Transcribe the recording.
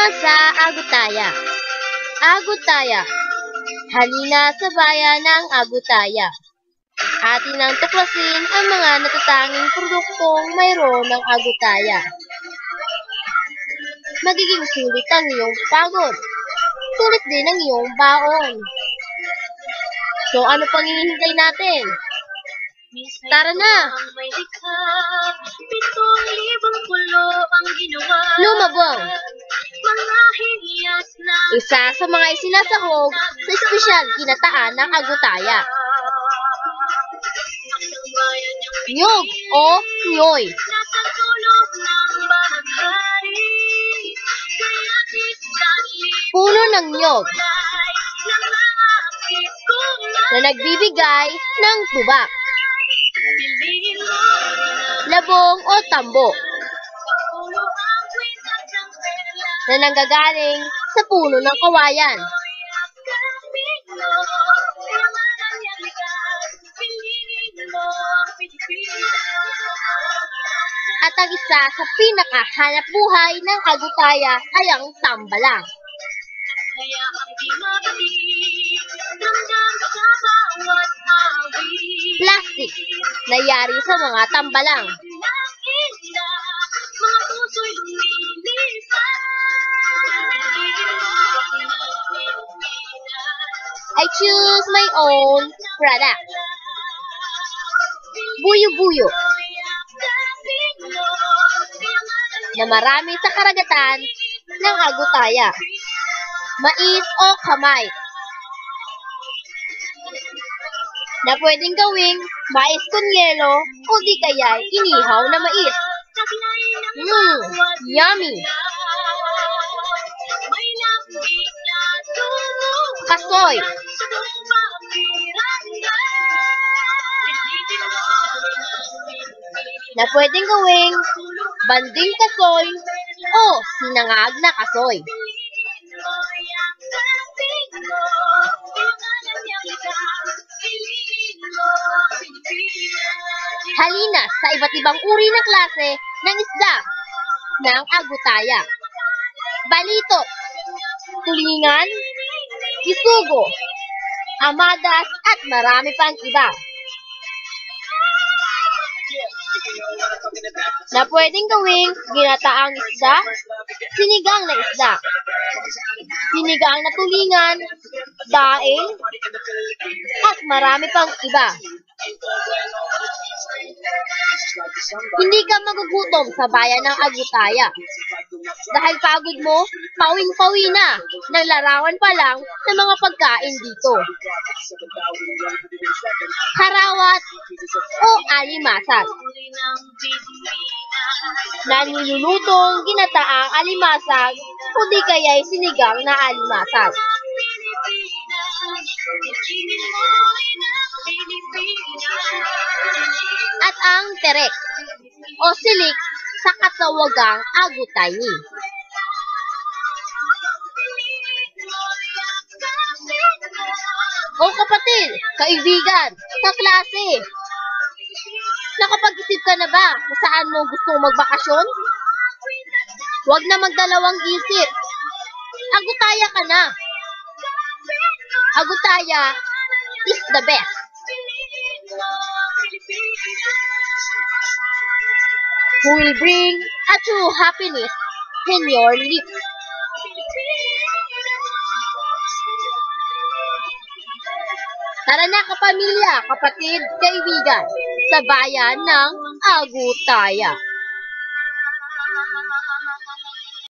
sa Agutaya. Agutaya. Halina sa bayan ng Agutaya. Atin ang tuklasin ang mga natatanging produktong mayroon ng Agutaya. Magiging sulit ang iyong pagod. Sulit din ang iyong baon. So ano pang hinihintay natin? Tara na! Lumabong! Isa sa mga isinasahog sa espesyal ginataan ng Agutaya. Nyog o nyoy. Puno ng nyog na nagbibigay ng tubak. Labong o tambo na nanggagaling sa puno ng kawayan. At ang isa sa pinakahanap buhay ng Agutaya ay ang tambalang. Plastic na yari sa mga tambalang. I choose my own product. Buyo-buyo na marami sa karagatan ng Agutaya. Mais o kamay na pwedeng gawing mais con yelo o di kaya inihaw na mais. Yummy! Kasoy na pwedeng gawing banding kasoy o sinangag na kasoy. Halina sa iba't ibang uri na klase ng isda ng Agutaya. Balito, tulingan, isugo, amadas at marami pang iba. Na pwedeng gawing ginataang isda, sinigang na isda, sinigang na tulingan, daing, at marami pang iba. Hindi ka magugutom sa bayan ng Agutaya. Dahil pagod mo, pawing-pawi na, nang larawan pa lang ng mga pagkain dito. Karawat o alimasag na nilulutong ginataang alimasag o di kaya'y sinigang na alimasag. At ang terek o silik sa katawagang Agutayni. O kapatid, kaibigan, kaklase, nakapag-isip ka na ba kung saan mo gusto magbakasyon? Huwag na magdalawang isip. Agutaya ka na. Agutaya is the best. Who will bring a true happiness in your lips. Tara na kapamilya, kapatid, kaibigan, sa bayan ng Agutaya.